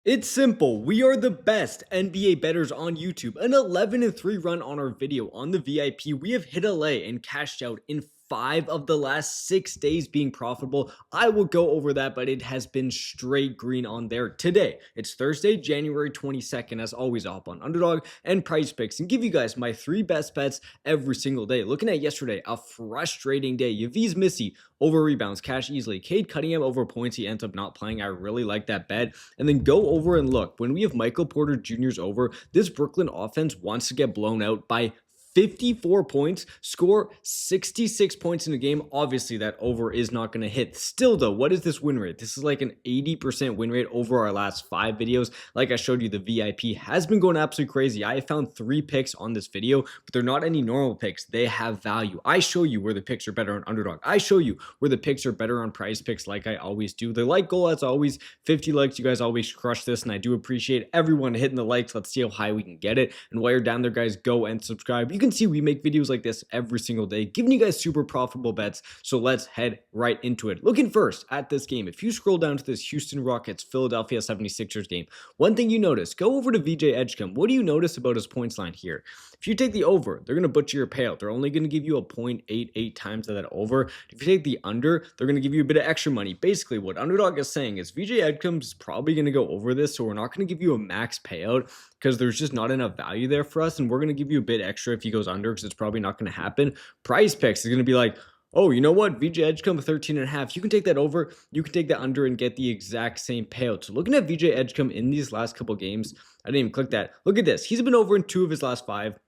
It's simple. We are the best NBA bettors on YouTube. An 11-3 run on our video on the VIP. We have hit a lay and cashed out in 5 of the last 6 days being profitable. I will go over that, but it has been straight green on there today. It's Thursday, January 22nd. As always, I'll hop on Underdog and PrizePicks and give you guys my 3 best bets every single day. Looking at yesterday, a frustrating day. Yaviz Missy over rebounds, cash easily. Cade Cunningham over points. He ends up not playing. I really like that bet. And then go over and look. When we have Michael Porter Jr.'s over, this Brooklyn offense wants to get blown out by 54 points, score 66 points in a game. Obviously, that over is not going to hit. Still, though, what is this win rate? This is like an 80% win rate over our last 5 videos. Like I showed you, the VIP has been going absolutely crazy. I found 3 picks on this video, but they're not any normal picks. They have value. I show you where the picks are better on Underdog. I show you where the picks are better on PrizePicks, like I always do. The like goal, as always, 50 likes. You guys always crush this, and I do appreciate everyone hitting the likes. Let's see how high we can get it. And while you're down there, guys, go and subscribe. You can see we make videos like this every single day, giving you guys super profitable bets. So let's head right into it. Looking first at this game, if you scroll down to this Houston Rockets Philadelphia 76ers game, one thing you notice, go over to VJ Edgecombe. What do you notice about his points line here? If you take the over, they're going to butcher your payout. They're only going to give you a 0.88 times of that over. If you take the under, they're going to give you a bit of extra money. Basically, what Underdog is saying is VJ Edgecombe is probably going to go over this, so we're not going to give you a max payout because there's just not enough value there for us, and we're going to give you a bit extra if he goes under because it's probably not going to happen. PrizePicks is going to be like, oh, you know what? VJ Edgecombe 13.5. You can take that over, you can take that under and get the exact same payout. So looking at VJ Edgecombe in these last couple games, I didn't even click that. Look at this. He's been over in 2 of his last 5.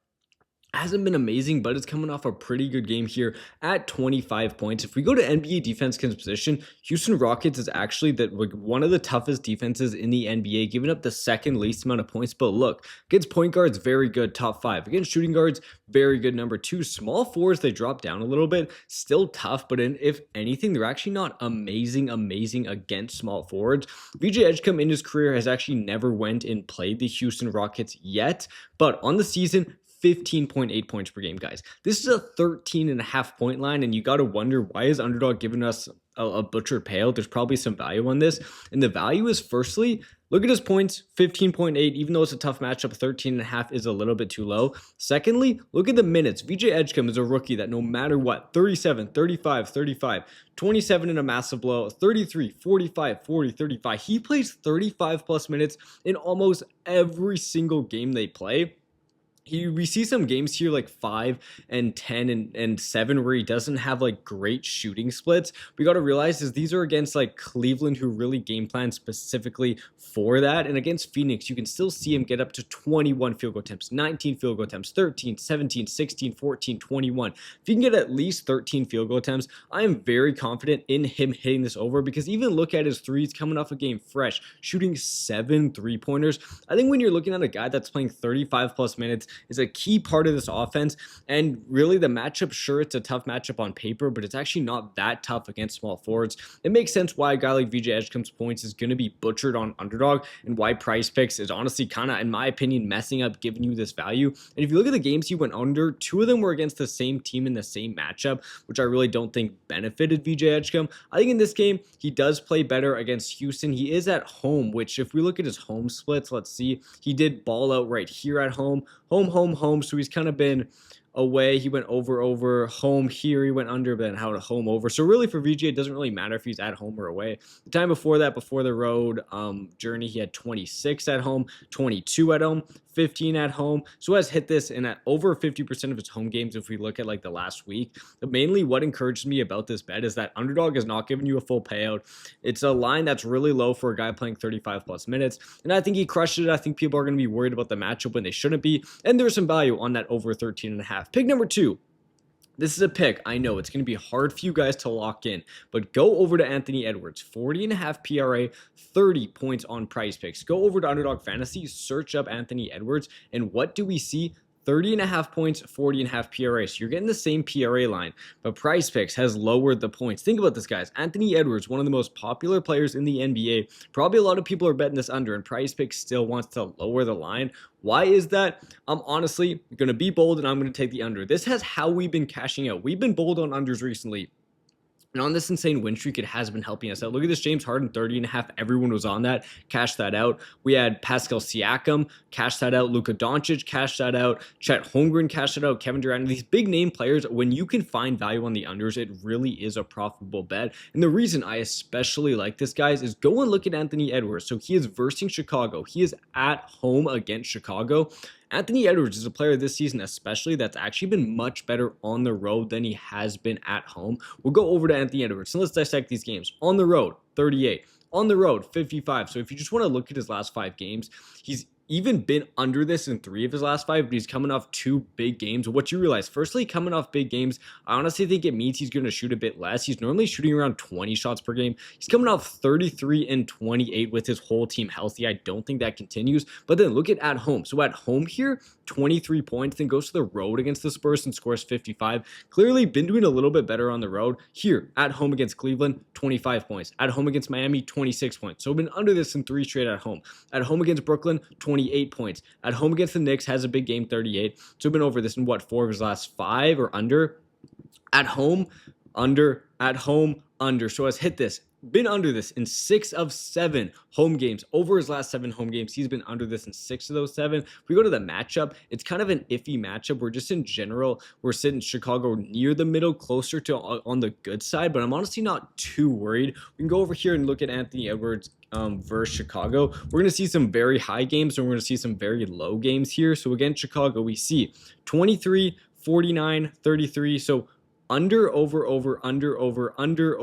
Hasn't been amazing, but it's coming off a pretty good game here at 25 points. If we go to NBA defense composition, Houston Rockets is actually one of the toughest defenses in the NBA, giving up the second least amount of points. But look, against point guards, very good, top 5. Against shooting guards, very good, number 2. Small forwards, they drop down a little bit, still tough, but if anything, they're actually not amazing against small forwards. VJ Edgecombe in his career has actually never went and played the Houston Rockets yet, but on the season, 15.8 points per game, guys. This is a 13.5 point line, and you got to wonder, why is Underdog giving us a butchered payout? There's probably some value on this, and the value is, firstly, look at his points, 15.8. Even though it's a tough matchup, 13.5 is a little bit too low. Secondly, look at the minutes. VJ Edgecombe is a rookie that no matter what, 37, 35, 35, 27 in a massive blowout, 33, 45, 40, 35. He plays 35 plus minutes in almost every single game they play. We see some games here like 5 and 10 and 7 where he doesn't have like great shooting splits. We got to realize is these are against like Cleveland, who really game plan specifically for that. And against Phoenix, you can still see him get up to 21 field goal attempts, 19 field goal attempts, 13, 17, 16, 14, 21. If you can get at least 13 field goal attempts, I am very confident in him hitting this over, because even look at his threes coming off a game fresh, shooting 7 3-pointers. I think when you're looking at a guy that's playing 35 plus minutes, is a key part of this offense. And really the matchup, sure, it's a tough matchup on paper, but it's actually not that tough against small forwards. It makes sense why a guy like VJ Edgecombe's points is going to be butchered on Underdog, and why PrizePicks is honestly kind of, in my opinion, messing up giving you this value. And if you look at the games he went under, 2 of them were against the same team in the same matchup, which I really don't think benefited VJ Edgecombe. I think in this game, he does play better against Houston. He is at home, which if we look at his home splits, let's see, he did ball out right here at home, home. So he's kind of been away. He went over, home here. He went under, but then out of home over. So really for VJ, it doesn't really matter if he's at home or away. The time before that, before the road journey, he had 26 at home, 22 at home, 15 at home. So has hit this in at over 50% of his home games if we look at like the last week. But mainly what encouraged me about this bet is that Underdog is not giving you a full payout. It's a line that's really low for a guy playing 35 plus minutes. And I think he crushed it. I think people are going to be worried about the matchup when they shouldn't be. And there's some value on that over 13.5. Pick number 2. This is a pick. I know it's going to be hard for you guys to lock in, but go over to Anthony Edwards, 40.5 PRA, 30 points on PrizePicks. Go over to Underdog Fantasy, search up Anthony Edwards, and what do we see? 30.5 points, 40.5 PRA. So you're getting the same PRA line, but PrizePicks has lowered the points. Think about this, guys. Anthony Edwards, one of the most popular players in the NBA. Probably a lot of people are betting this under, and PrizePicks still wants to lower the line. Why is that? I'm honestly going to be bold, and I'm going to take the under. This has how we've been cashing out. We've been bold on unders recently. And on this insane win streak, it has been helping us out. Look at this James Harden 30.5. Everyone was on that. Cash that out. We had Pascal Siakam. Cash that out. Luka Doncic. Cash that out. Chet Holmgren. Cash that out. Kevin Durant. These big name players, when you can find value on the unders, it really is a profitable bet. And the reason I especially like this, guys, is go and look at Anthony Edwards. So he is versing Chicago. He is at home against Chicago. Anthony Edwards is a player this season, especially, that's actually been much better on the road than he has been at home. We'll go over to Anthony Edwards. So let's dissect these games. On the road, 38. On the road, 55. So if you just want to look at his last 5 games, he's even been under this in 3 of his last 5, but he's coming off 2 big games. What you realize, firstly, coming off big games, I honestly think it means he's going to shoot a bit less. He's normally shooting around 20 shots per game. He's coming off 33 and 28 with his whole team healthy. I don't think that continues. But then look at home. So at home here, 23 points, then goes to the road against the Spurs and scores 55. Clearly been doing a little bit better on the road. Here, at home against Cleveland, 25 points. At home against Miami, 26 points. So been under this in 3 straight at home. At home against Brooklyn, 28 points. At home against the Knicks, has a big game, 38. So been over this in 4 of his last 5 or under. At home, under. At home, under. So has hit this. Been under this in 6 of 7 home games. Over his last 7 home games, he's been under this in 6 of those 7. If we go to the matchup, it's kind of an iffy matchup. We're just in general, we're sitting Chicago near the middle, closer to on the good side, but I'm honestly not too worried. We can go over here and look at Anthony Edwards versus Chicago. We're going to see some very high games and we're going to see some very low games here. So against Chicago, we see 23, 49, 33. So under, over, under, under.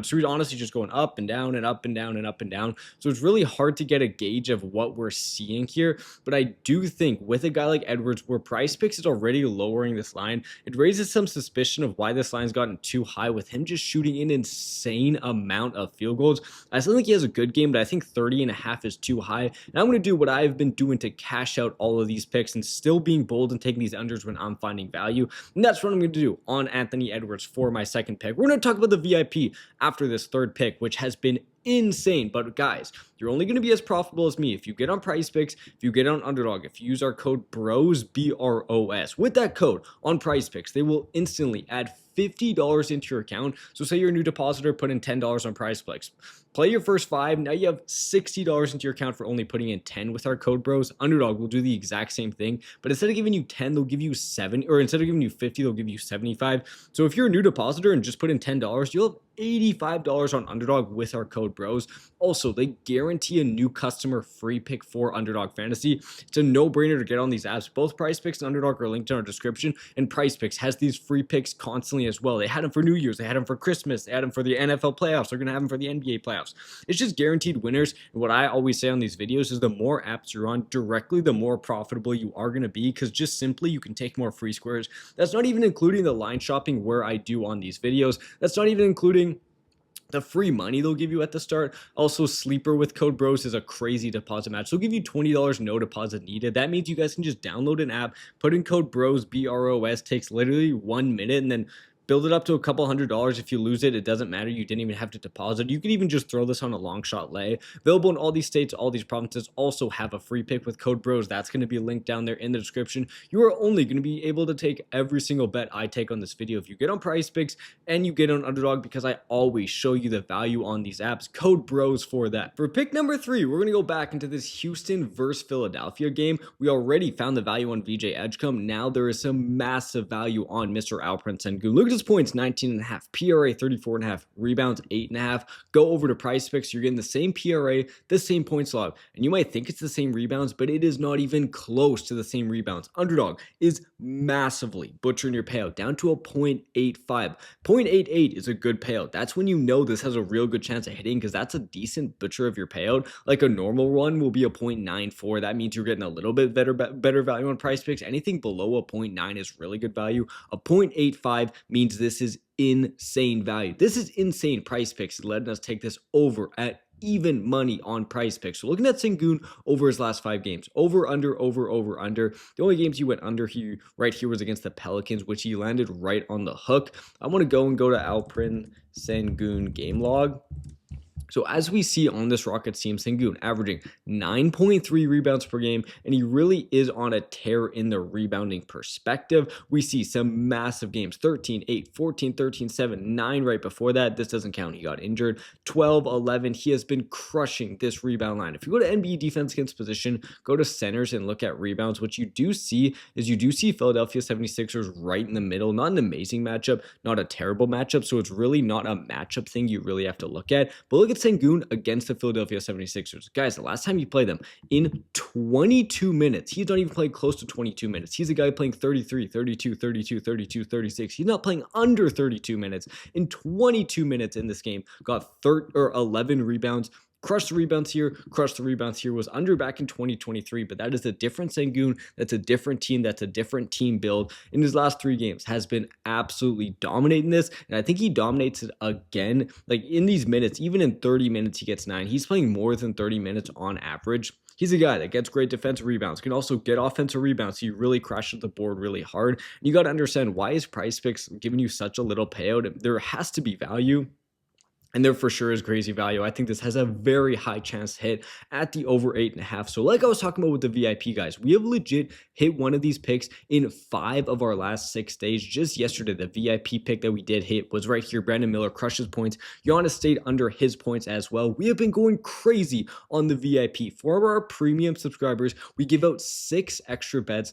So we're honestly just going up and down and up and down and up and down. So it's really hard to get a gauge of what we're seeing here. But I do think with a guy like Edwards, where PrizePicks is already lowering this line, it raises some suspicion of why this line's gotten too high with him just shooting an insane amount of field goals. I still think he has a good game, but I think 30.5 is too high. And I'm going to do what I've been doing to cash out all of these picks and still being bold and taking these unders when I'm finding value. And that's what I'm going to do on Anthony Edwards for my second pick. We're going to talk about the VIP after this third pick, which has been insane. But guys, you're only going to be as profitable as me if you get on PrizePicks, if you get on Underdog, if you use our code BROS, BROS. With that code on PrizePicks, they will instantly add $50 into your account. So say you're a new depositor, put in $10 on PrizePicks. Play your first 5. Now you have $60 into your account for only putting in 10 with our code BROS. Underdog will do the exact same thing, but instead of giving you 10, they'll give you 7, or instead of giving you 50, they'll give you 75. So if you're a new depositor and just put in $10, you'll have $85 on Underdog with our code BROS. Also, they guarantee a new customer free pick for Underdog Fantasy. It's a no-brainer to get on these apps. Both PrizePicks and Underdog are linked in our description, and PrizePicks has these free picks constantly as well. They had them for New Year's, they had them for Christmas, they had them for the NFL playoffs, they're going to have them for the NBA playoffs. It's just guaranteed winners, and what I always say on these videos is the more apps you're on directly, the more profitable you are going to be, because just simply you can take more free squares. That's not even including the line shopping where I do on these videos. That's not even including the free money they'll give you at the start. Also, Sleeper with code BROS is a crazy deposit match. They'll give you $20, no deposit needed. That means you guys can just download an app, put in code BROS, BROS, takes literally 1 minute, and then build it up to a couple $100. If you lose it, it doesn't matter. You didn't even have to deposit. You could even just throw this on a long shot lay. Available in all these states, all these provinces. Also have a free pick with code BROS. That's going to be linked down there in the description. You are only going to be able to take every single bet I take on this video if you get on PrizePicks and you get on Underdog, because I always show you the value on these apps. Code BROS for that. For pick number 3, we're going to go back into this Houston versus Philadelphia game. We already found the value on VJ Edgecombe. Now there is some massive value on Mr. Alperen Sengun. Look at his points, 19.5, PRA 34.5, rebounds 8.5. Go over to PrizePicks, you're getting the same PRA, the same points log, and you might think it's the same rebounds, but it is not even close to the same rebounds. Underdog is massively butchering your payout down to a 0.85. 0.88 is a good payout. That's when you know this has a real good chance of hitting, because that's a decent butcher of your payout. Like a normal one will be a 0.94. That means you're getting a little bit better value on PrizePicks. Anything below a 0.9 is really good value. A 0.85 means this is insane value. This is insane. PrizePicks letting us take this over at even money on PrizePicks. So looking at Sengun over his last 5 games, over, under. The only games he went under here, right here, was against the Pelicans, which he landed right on the hook. I want to go to Alperen Sengun game log. So as we see on this Rockets team, Sengun averaging 9.3 rebounds per game, and he really is on a tear in the rebounding perspective. We see some massive games, 13, 8, 14, 13, 7, 9 right before that. This doesn't count. He got injured. 12, 11. He has been crushing this rebound line. If you go to NBA defense against position, go to centers and look at rebounds. What you do see is you do see Philadelphia 76ers right in the middle. Not an amazing matchup, not a terrible matchup. So it's really not a matchup thing you really have to look at. But look at Sengun against the Philadelphia 76ers. Guys, the last time you played them in 22 minutes, he's not even played close to 22 minutes. He's a guy playing 33, 32, 32, 32, 36. He's not playing under 32 minutes. In 22 minutes in this game, got 11 rebounds. Crushed the rebounds here, was under back in 2023, but that is a different Sengun. That's a different team. That's a different team build. In his last 3 games, has been absolutely dominating this, and I think he dominates it again. Like in these minutes, even in 30 minutes, he gets 9. He's playing more than 30 minutes on average. He's a guy that gets great defensive rebounds, can also get offensive rebounds. He really crashes the board really hard. And you got to understand, why is PrizePicks giving you such a little payout? There has to be value. And there for sure is crazy value. I think this has a very high chance to hit at the over 8.5. So like I was talking about with the VIP guys, we have legit hit one of these picks in 5 of our last 6 days. Just yesterday, the VIP pick that we did hit was right here. Brandon Miller crushes points. Giannis stayed under his points as well. We have been going crazy on the VIP. For our premium subscribers, we give out 6 extra bets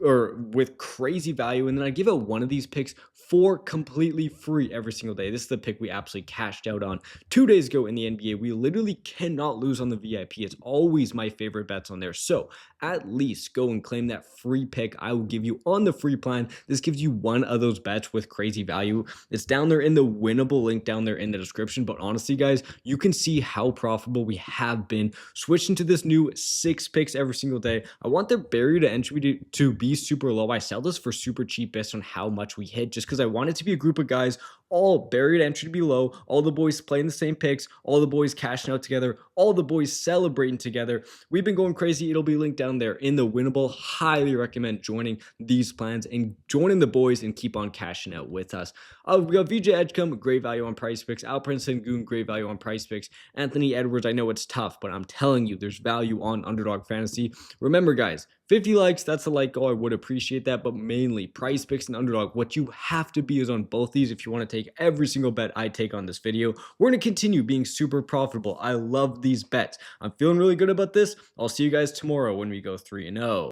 or with crazy value, and then I give out one of these picks for completely free every single day. This is the pick we absolutely cashed out on 2 days ago in the NBA. We literally cannot lose on the VIP. It's always my favorite bets on there. So at least go and claim that free pick I will give you on the free plan. This gives you one of those bets with crazy value. It's down there in the Winible link down there in the description. But honestly, guys, you can see how profitable we have been switching to this new 6 picks every single day. I want the barrier to entry to be super low. I sell this for super cheap based on how much we hit, just because I want it to be a group of guys, all barrier to entry to be low, all the boys playing the same picks, all the boys cashing out together, all the boys celebrating together. We've been going crazy. It'll be linked down there in the Winible. Highly recommend joining these plans and joining the boys and keep on cashing out with us. We got VJ Edgecombe, great value on PrizePicks. Alperen Sengun, great value on PrizePicks. Anthony Edwards, I know it's tough, but I'm telling you, there's value on Underdog Fantasy. Remember, guys, 50 likes, that's a like goal. I would appreciate that, but mainly PrizePicks and Underdog. What you have to be is on both these if you want to take every single bet I take on this video. We're going to continue being super profitable. I love these bets. I'm feeling really good about this. I'll see you guys tomorrow when we go 3-0.